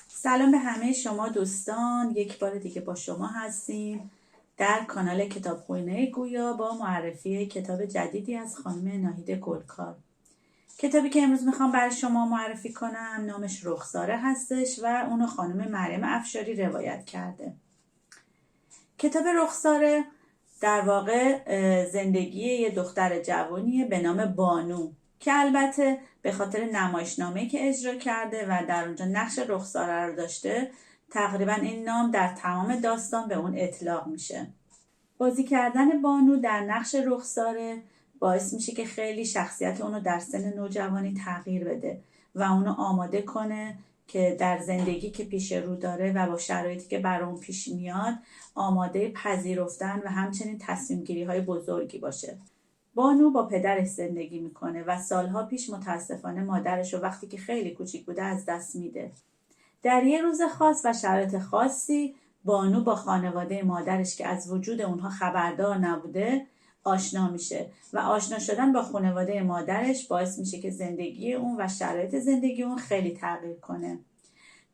سلام به همه شما دوستان، یک بار دیگه با شما هستیم در کانال کتابخونه گویا با معرفی کتاب جدیدی از خانم ناهید گلکار. کتابی که امروز میخوام برای شما معرفی کنم نامش رخساره هستش و اونو خانم مریم افشاری روایت کرده. کتاب رخساره در واقع زندگی یه دختر جوانیه به نام بانو که البته به خاطر نمایشنامه‌ای که اجرا کرده و در اونجا نقش رخساره رو داشته، تقریبا این نام در تمام داستان به اون اطلاق میشه. بازی کردن بانو در نقش رخساره باعث میشه که خیلی شخصیت اونو در سن نوجوانی تغییر بده و اونو آماده کنه که در زندگی که پیش رو داره و با شرایطی که برای اون پیش میاد آماده پذیرفتن و همچنین تصمیم گیری های بزرگی باشه. بانو با پدرش زندگی میکنه و سالها پیش متاسفانه مادرش رو وقتی که خیلی کوچیک بوده از دست میده. در یه روز خاص و شرایط خاصی بانو با خانواده مادرش که از وجود اونها خبردار نبوده آشنا میشه و آشنا شدن با خانواده مادرش باعث میشه که زندگی اون و شرایط زندگی اون خیلی تغییر کنه.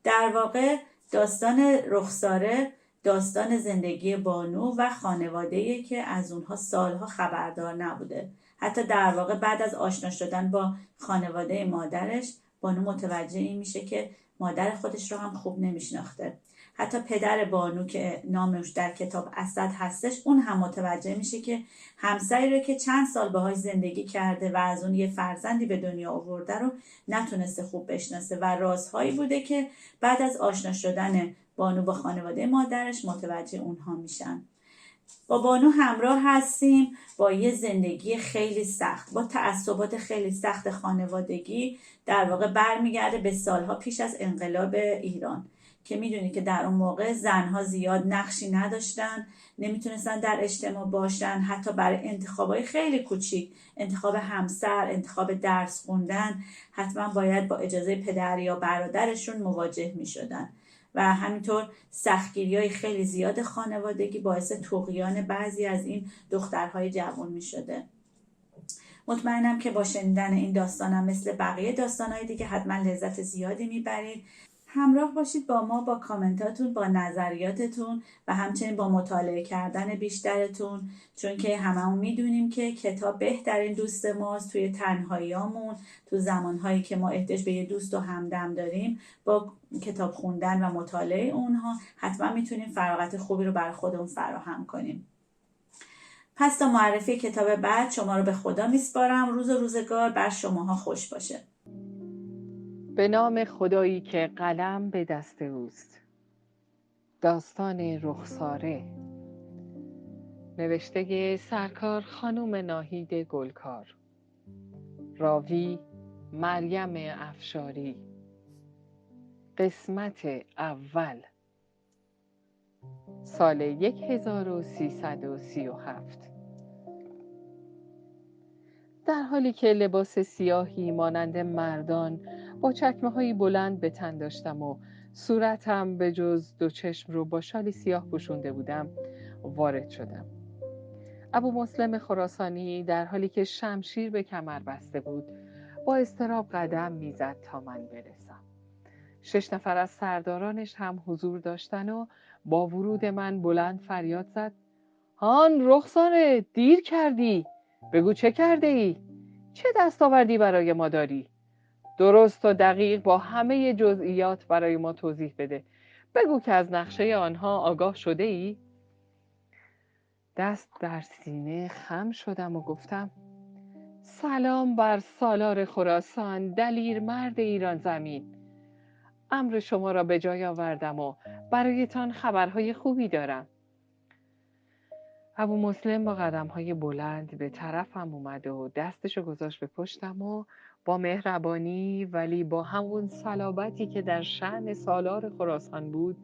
در واقع داستان رخساره داستان زندگی بانو و خانواده‌ای که از اونها سالها خبردار نبوده. حتی در واقع بعد از آشنا شدن با خانواده مادرش بانو متوجه این میشه که مادر خودش رو هم خوب نمیشناخته. حتی پدر بانو که نامش در کتاب اسد هستش اون هم متوجه میشه که همسری رو که چند سال باهاش زندگی کرده و از اون یه فرزندی به دنیا آورده رو نتونسته خوب بشناسه و رازهایی بوده که بعد از آشنا شدن بانو با خانواده مادرش متوجه اونها میشن. با بانو همراه هستیم با یه زندگی خیلی سخت، با تعصبات خیلی سخت خانوادگی، در واقع برمیگرده به سالها پیش از انقلاب ایران که میدونی که در اون موقع زنها زیاد نقشی نداشتن، نمیتونستن در اجتماع باشن، حتی برای انتخابای خیلی کوچیک، انتخاب همسر، انتخاب درس خوندن، حتما باید با اجازه پدر یا برادرشون مواجه میشدن و همینطور سختگیری‌های خیلی زیاد خانوادگی باعث طغیان بعضی از این دخترهای جوان میشده. مطمئنم که با شنیدن این داستانم مثل بقیه داستانهای دیگه حتما لذت زیادی میبرید. همراه باشید با ما با کامنتاتون، با نظریاتتون و همچنین با مطالعه کردن بیشترتون، چون که هممون میدونیم که کتاب بهترین دوست ماست توی تنهاییامون، تو زمانهایی که ما احتیاج به یه دوست و همدم داریم. با کتاب خوندن و مطالعه اونها حتما میتونیم فراغت خوبی رو برای خودمون فراهم کنیم. پس تا معرفی کتاب بعد شما رو به خدا میسپارم. روز و روزگار بر شماها خوش باشه. به نام خدایی که قلم به دست اوست. داستان رخساره، نوشته سرکار خانم ناهید گلکار، راوی مریم افشاری. قسمت اول. سال 1337. در حالی که لباس سیاهی مانند مردان با چکمه‌های بلند به تن داشتم و صورتم به جز دو چشم رو با شالی سیاه پوشونده بودم، وارد شدم. ابو مسلم خراسانی در حالی که شمشیر به کمر بسته بود با اضطراب قدم میزد تا من برسم. 6 نفر از سردارانش هم حضور داشتن و با ورود من بلند فریاد زد: هان رخساره، دیر کردی، بگو چه کرده ای؟ چه دستاوردی برای ما داری؟ درست و دقیق با همه جزئیات برای ما توضیح بده. بگو که از نقشه آنها آگاه شده ای؟ دست بر سینه خم شدم و گفتم: سلام بر سالار خراسان، دلیر مرد ایران زمین. امر شما را به جای آوردم و برایتان خبرهای خوبی دارم. ابو مسلم با قدم‌های بلند به طرفم اومد و دستشو گذاشت به پشتم و با مهربانی ولی با همون صلابتی که در شأن سالار خراسان بود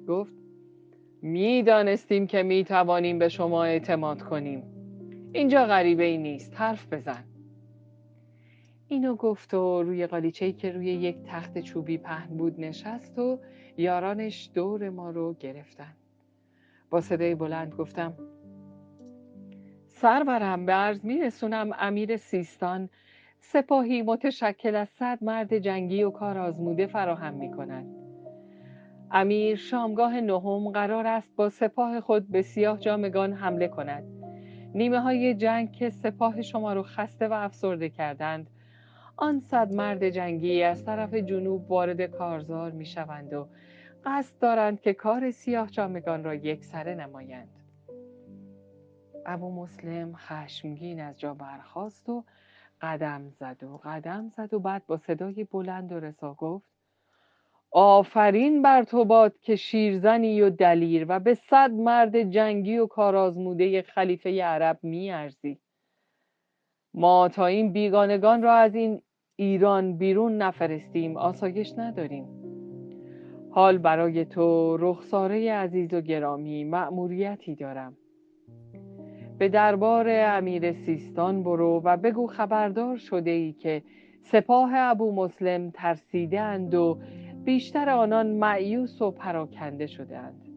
گفت: میدانستیم که میتوانیم به شما اعتماد کنیم. اینجا غریبه ای نیست، حرف بزن. اینو گفت و روی قالیچه‌ای که روی یک تخت چوبی پهن بود نشست و یارانش دور ما رو گرفتن. با صدای بلند گفتم: سرورم، به عرض میرسونم امیر سیستان سپاهی متشکل از 100 مرد جنگی و کار آزموده فراهم میکنند. امیر شامگاه نهم قرار است با سپاه خود به سیاه جامگان حمله کند. نیمه های جنگ که سپاه شما رو خسته و افسرده کردند، آن 100 مرد جنگی از طرف جنوب وارد کارزار می شوند و قصد دارند که کار سیاه جامگان را یکسره نمایند. ابو مسلم خشمگین از جا برخاست و قدم زد و بعد با صدای بلند و رسا گفت: آفرین بر تو باد که شیرزنی و دلیر و به 100 مرد جنگی و کارآزموده خلیفه عرب می‌ارزی. ما تا این بیگانگان را از این ایران بیرون نفرستیم آسایش نداریم. حال برای تو رخساره عزیز و گرامی مأموریتی دارم. به دربار امیر سیستان برو و بگو خبردار شده ای که سپاه ابو مسلم ترسیده اند و بیشتر آنان مایوس و پراکنده شده اند.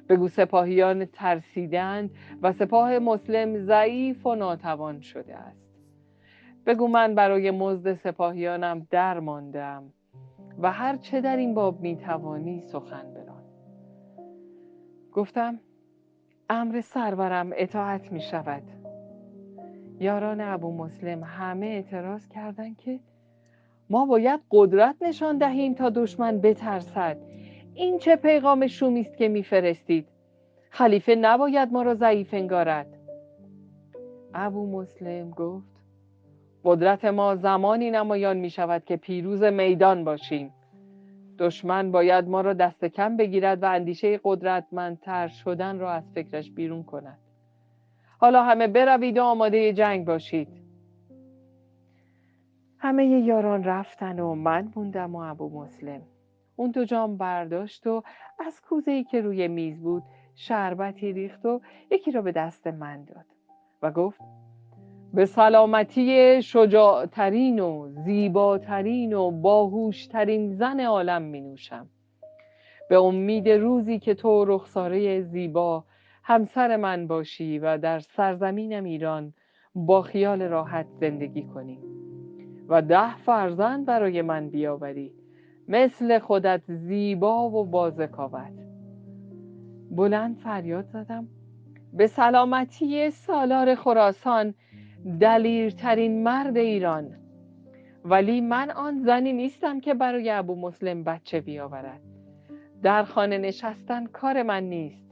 بگو سپاهیان ترسیده اند و سپاه مسلم ضعیف و ناتوان شده است. بگو من برای مزد سپاهیانم در ماندم و هر چه در این باب میتوانی سخن بران. گفتم: امر سرورم اطاعت می شود. یاران ابو مسلم همه اعتراض کردند که ما باید قدرت نشان دهیم تا دشمن بترسد. این چه پیغام شومی است که میفرستید؟ خلیفه نباید ما را ضعیف انگارد. ابو مسلم گفت: قدرت ما زمانی نمایان می شود که پیروز میدان باشیم. دشمن باید ما را دست کم بگیرد و اندیشه قدرتمندتر شدن را از فکرش بیرون کند. حالا همه بروید و آماده جنگ باشید. همه یاران رفتن و من موندم و ابو مسلم. اون 2 جام برداشت و از کوزه‌ای که روی میز بود شربتی ریخت و یکی را به دست من داد و گفت: به سلامتی شجاعترین و زیباترین و باهوشترین زن عالم می نوشم. به امید روزی که تو رخساره زیبا همسر من باشی و در سرزمینم ایران با خیال راحت زندگی کنی و 10 فرزند برای من بیاوری، مثل خودت زیبا و بازکاوت. بلند فریاد زدم: به سلامتی سالار خراسان، دلیرترین مرد ایران. ولی من آن زنی نیستم که برای ابو مسلم بچه بیاورد. در خانه نشستن کار من نیست.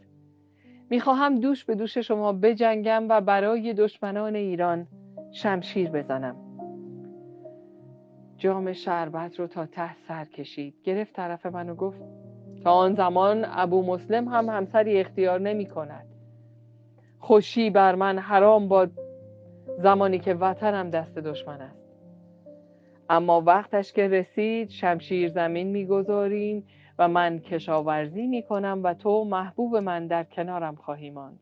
میخواهم دوش به دوش شما بجنگم و برای دشمنان ایران شمشیر بزنم. جام شربت رو تا ته سر کشید، گرفت طرف من و گفت: تا آن زمان ابو مسلم هم همسری اختیار نمی کند. خوشی بر من حرام باد زمانی که وطنم دست دشمن است. اما وقتش که رسید شمشیر زمین میگذاریم و من کشاورزی میکنم و تو محبوب من در کنارم خواهی ماند.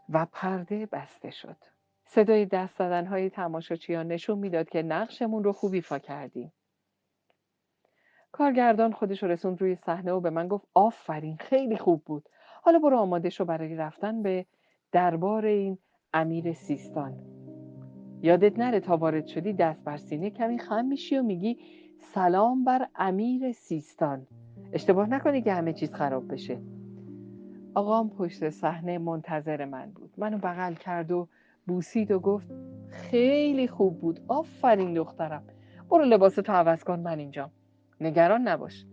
و پرده بسته شد. صدای دست زدنهای تماشاچیان نشون میداد که نقشمون رو خوب ایفا کردیم. کارگردان خودش رو رسوند روی صحنه و به من گفت: آفرین، خیلی خوب بود. حالا برو آماده شو برای رفتن به دربار این امیر سیستان. یادت نره تا وارد شدی دست بر سینه کمی خم میشی و میگی سلام بر امیر سیستان. اشتباه نکنی که همه چیز خراب بشه. آقام پشت صحنه منتظر من بود. منو بغل کرد و بوسید و گفت: خیلی خوب بود. آفرین دخترم. برو لباستو عوض کن، من اینجام. نگران نباش.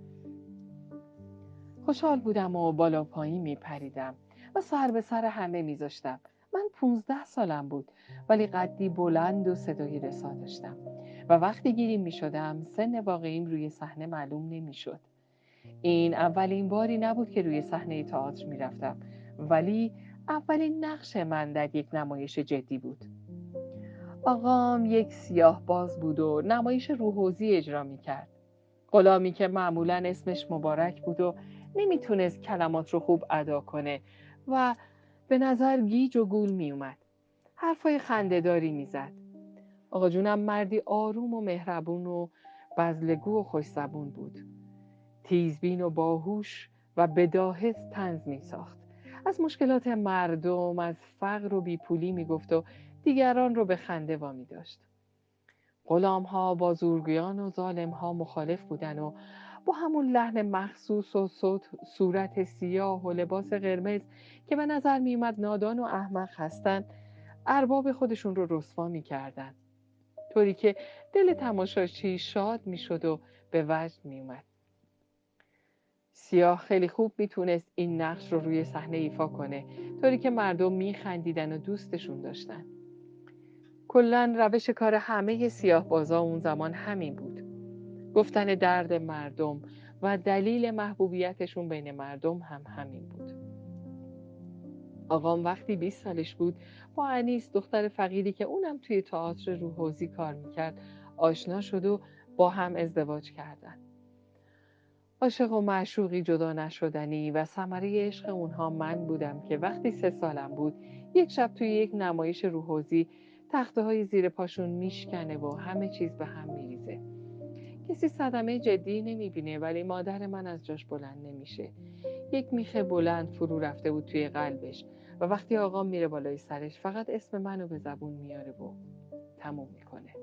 خوشحال بودم و بالا پایین میپریدم و سر به سر همه میذاشتم. من 15 سالم بود ولی قدی بلند و صدای رسا داشتم و وقتی گیریم میشدم سن واقعیم روی صحنه معلوم نمیشد. این اولین باری نبود که روی صحنه تئاتر میرفتم، ولی اولین نقش من در یک نمایش جدی بود. آقام یک سیاه باز بود و نمایش روحوزی اجرا میکرد. غلامی که معمولا اسمش مبارک بود و نمیتونست کلمات رو خوب ادا کنه و به نظر گیج و گول میومد. حرفای خنده‌داری میزد. آقا جونم مردی آروم و مهربون و بزلگو و خوش‌زبون بود. تیزبین و باهوش و بداهه طنز میساخت. از مشکلات مردم، از فقر و بیپولی میگفت و دیگران رو به خنده وامی داشت. غلام‌ها با زورگویان و ظالم‌ها مخالف بودن و با همون لحن مخصوص و صورت سیاه و لباس قرمز که به نظر می اومد نادان و احمق هستن، ارباب خودشون رو رسوا می کردن، طوری که دل تماشاچی شاد می شد و به وجد می اومد. سیاه خیلی خوب میتونست این نقش رو روی صحنه ایفا کنه، طوری که مردم میخندیدن و دوستشون داشتن. کلاً روش کار همه سیاه بازا اون زمان همین بود. گفتن درد مردم و دلیل محبوبیتشون بین مردم هم همین بود. آقام وقتی 20 سالش بود با انیس، دختر فقیری که اونم توی تئاتر روحوزی کار میکرد، آشنا شد و با هم ازدواج کردن. عاشق و معشوقی جدا نشدنی و ثمره عشق اونها من بودم که وقتی 3 سالم بود یک شب توی یک نمایش روحوزی تخته های زیر پاشون میشکنه و همه چیز به هم میریزه. کسی صدمه جدی نمیبینه، ولی مادر من از جاش بلند نمیشه. یک میخه بلند فرو رفته بود توی قلبش و وقتی آقام میره بالای سرش فقط اسم منو به زبون میاره و تموم میکنه.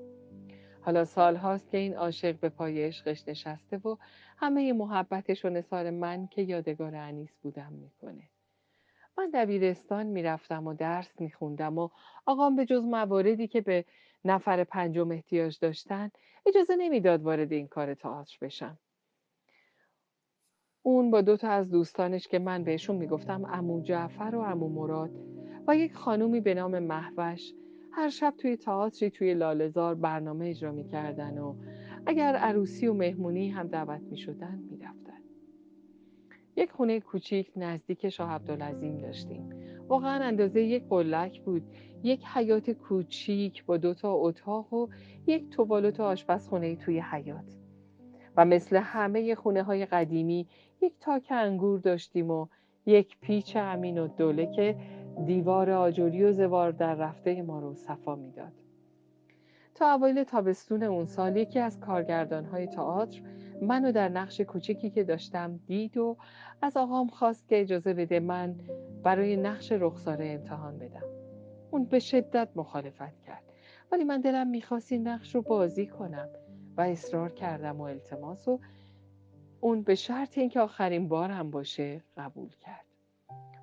حالا سال هاست که این عاشق به پای عشقش نشسته و همه محبتش و نثار من که یادگار انیس بودم میکنه. من دبیرستان میرفتم و درس میخوندم و آقام به جز مواردی که به نفر 5 احتیاج داشتن اجازه نمیداد وارد این کار تئاتر بشم. اون با 2 از دوستانش که من بهشون میگفتم عمو جعفر و عمو مراد و یک خانومی به نام مهوش هر شب توی تئاتری توی لاله‌زار برنامه اجرا میکردن و اگر عروسی و مهمونی هم دعوت میشدن میرفتن. یک خونه کوچیک نزدیک شاه عبدالعظیم داشتیم. واقعا اندازه یک قلک بود. یک حیاط کوچیک با 2 اتاق و یک توالت و آشپزخونه توی حیاط. و مثل همه خونه های قدیمی یک تاک انگور داشتیم و یک پیچ امین و دوله که دیوار آجوری و زوار در رفته ما رو صفا میداد. تا اوایل تابستون اون سال یکی از کارگردان‌های تئاتر منو در نقش کوچیکی که داشتم دید و از آقام خواست که اجازه بده من برای نقش رخساره امتحان بدم. اون به شدت مخالفت کرد، ولی من دلم میخواست این نقش رو بازی کنم و اصرار کردم و التماس و اون به شرط اینکه آخرین بار هم باشه قبول کرد.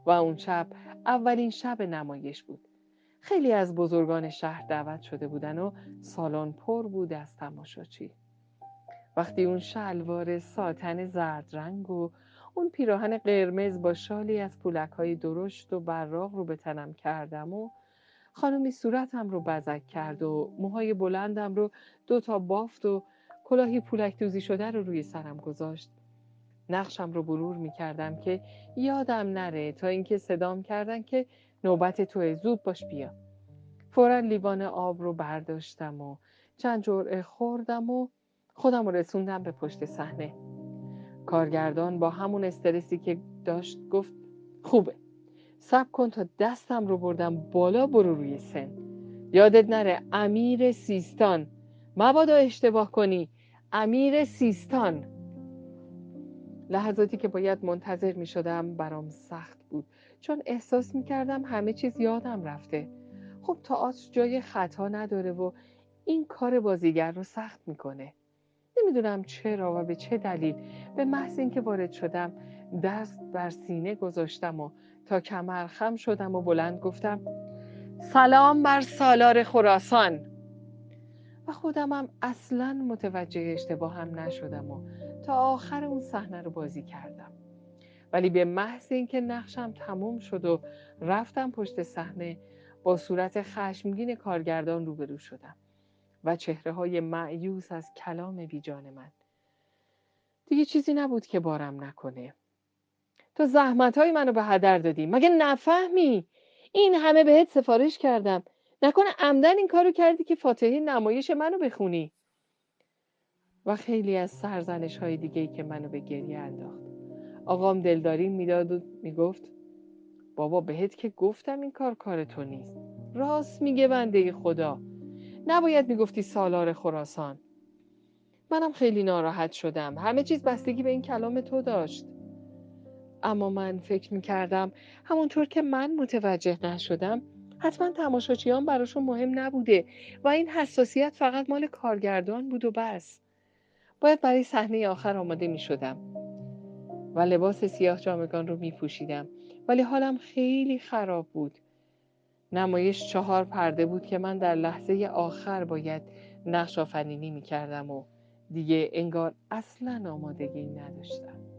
و اون شب اولین شب نمایش بود. خیلی از بزرگان شهر دعوت شده بودن و سالن پر بود از تماشاچی. وقتی اون شلوار ساتن زرد رنگ و اون پیراهن قرمز با شالی از پولک‌های درشت و براق رو به تنم کردم و خانمی صورتم رو بزک کرد و موهای بلندم رو 2 بافت و کلاهی پولک دوزی شده رو روی سرم گذاشت، نقشم رو مرور می‌کردم که یادم نره تا اینکه صدام کردن که نوبت توئه، زود باش بیا. فوراً لیوان آب رو برداشتم و چند جرعه خوردم و خودم رو رسوندم به پشت صحنه. کارگردان با همون استرسی که داشت گفت خوبه، صبر کن تا دستم رو بردم بالا، برو روی سن. یادت نره امیر سیستان، مبادا اشتباه کنی، امیر سیستان. لحظاتی که باید منتظر می شدم برام سخت بود، چون احساس می کردم همه چیز یادم رفته. خب تئاتر جای خطا نداره و این کار بازیگر رو سخت میکنه. نمیدونم چرا و به چه دلیل به محض اینکه وارد شدم دست بر سینه گذاشتم و تا کمر خم شدم و بلند گفتم سلام بر سالار خراسان. و خودمم اصلاً متوجه اشتباهم نشدم و تا آخر اون صحنه رو بازی کردم. ولی به محض اینکه نقشم تموم شد و رفتم پشت صحنه با صورت خشمگین کارگردان روبرو شدم و چهره‌های مأیوس از کلام بیجان من. دیگه چیزی نبود که بارم نکنه. تو زحمت‌های منو به هدر دادی، مگه نفهمی؟ این همه بهت سفارش کردم، نکنه عمدن این کارو کردی که فاتحه نمایش منو بخونی؟ و خیلی از سرزنش‌های دیگه‌ای که منو به گریه انداخت. آقام دلداری میداد و میگفت بابا بهت که گفتم این کار تو نیست. راست میگه بنده خدا، نباید میگفتی سالار خراسان. منم خیلی ناراحت شدم. همه چیز بستگی به این کلام تو داشت. اما من فکر میکردم همونطور که من متوجه نشدم حتما تماشاچیان براشون مهم نبوده و این حساسیت فقط مال کارگردان بود و بس. باید برای صحنه آخر آماده می شدم و لباس سیاه جامگان رو می پوشیدم، ولی حالم خیلی خراب بود. نمایش 4 پرده بود که من در لحظه آخر باید نقش آفرینی می کردم و دیگه انگار اصلاً آمادگی نداشتم.